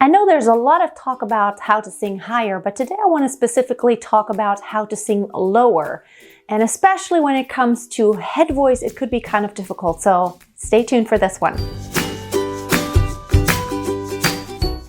I know there's a lot of talk about how to sing higher, but today I want to specifically talk about how to sing lower. And especially when it comes to head voice, it could be kind of difficult. So stay tuned for this one.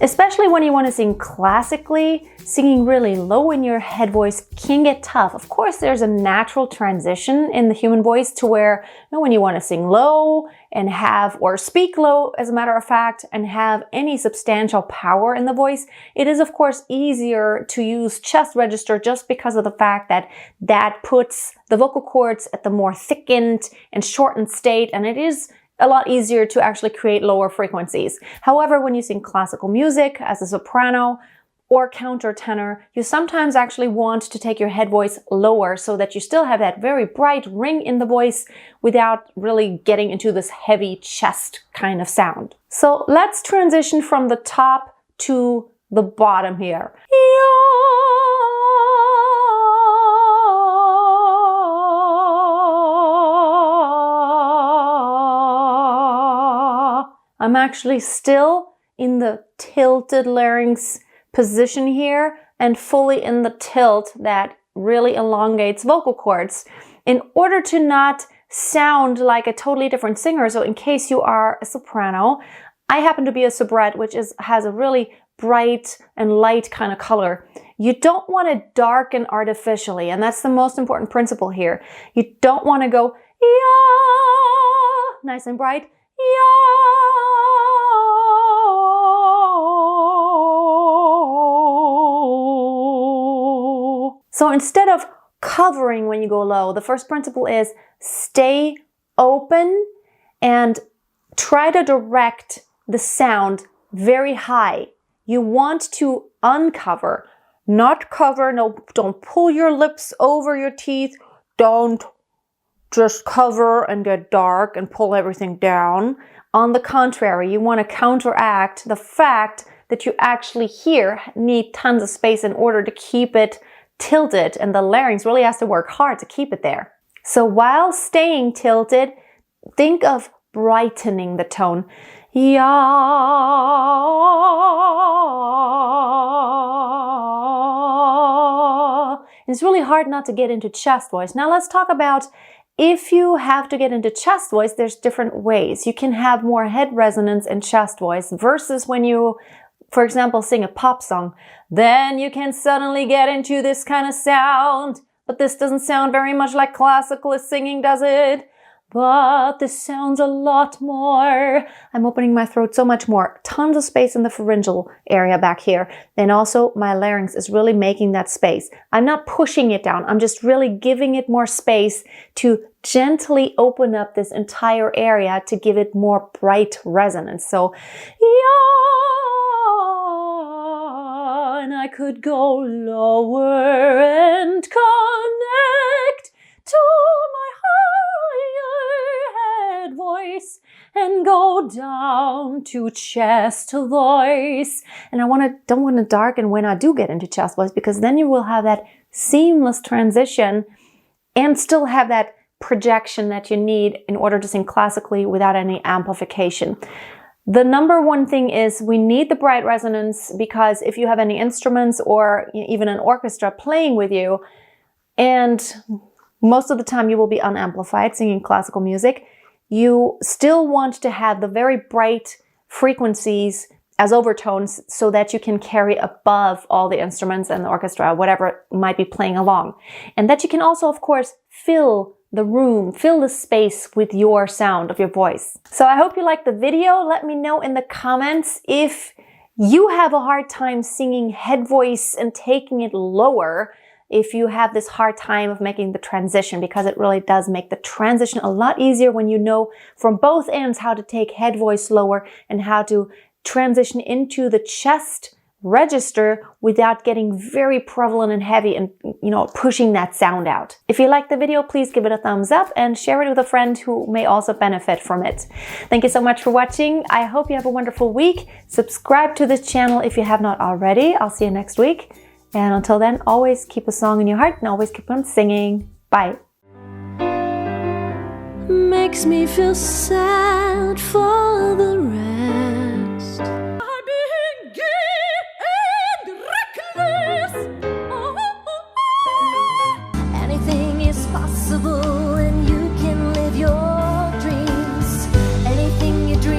Especially when you want to sing classically, singing really low in your head voice can get tough. Of course, there's a natural transition in the human voice to where, when you want to sing low and have, or speak low as a matter of fact, and have any substantial power in the voice, it is of course easier to use chest register just because of the fact that that puts the vocal cords at the more thickened and shortened state, and it is a lot easier to actually create lower frequencies. However, when you sing classical music as a soprano or countertenor, you sometimes actually want to take your head voice lower so that you still have that very bright ring in the voice without really getting into this heavy chest kind of sound. So let's transition from the top to the bottom here. I'm actually still in the tilted larynx position here and fully in the tilt that really elongates vocal cords in order to not sound like a totally different singer. So in case you are a soprano, I happen to be a soubrette, which has a really bright and light kind of color. You don't want to darken artificially, and that's the most important principle here. You don't want to go, yeah, nice and bright, yeah. So instead of covering when you go low, the first principle is stay open and try to direct the sound very high. You want to uncover, not cover. No, don't pull your lips over your teeth. Don't just cover and get dark and pull everything down. On the contrary, you want to counteract the fact that you actually here need tons of space in order to keep it tilted, and the larynx really has to work hard to keep it there. So while staying tilted, think of brightening the tone. Yeah. It's really hard not to get into chest voice. Now let's talk about if you have to get into chest voice, there's different ways. You can have more head resonance in chest voice versus when you, for example, sing a pop song, then you can suddenly get into this kind of sound. But this doesn't sound very much like classical singing, does it? But this sounds a lot more. I'm opening my throat so much more. Tons of space in the pharyngeal area back here. And also my larynx is really making that space. I'm not pushing it down. I'm just really giving it more space to gently open up this entire area to give it more bright resonance. So, yeah, and I could go lower and connect to my higher head voice and go down to chest voice. And I don't want to darken when I do get into chest voice, because then you will have that seamless transition and still have that projection that you need in order to sing classically without any amplification. The number one thing is we need the bright resonance, because if you have any instruments or even an orchestra playing with you, and most of the time you will be unamplified singing classical music, you still want to have the very bright frequencies as overtones so that you can carry above all the instruments and the orchestra, whatever might be playing along. And that you can also, of course, fill the room, fill the space with your sound of your voice. So I hope you liked the video. Let me know in the comments if you have a hard time singing head voice and taking it lower, if you have this hard time of making the transition, because it really does make the transition a lot easier when you know from both ends how to take head voice lower and how to transition into the chest register without getting very prevalent and heavy and, pushing that sound out. If you liked the video, please give it a thumbs up and share it with a friend who may also benefit from it. Thank you so much for watching. I hope you have a wonderful week. Subscribe to this channel if you have not already. I'll see you next week. And until then, always keep a song in your heart and always keep on singing. Bye. Makes me feel sad for the rest. impossible.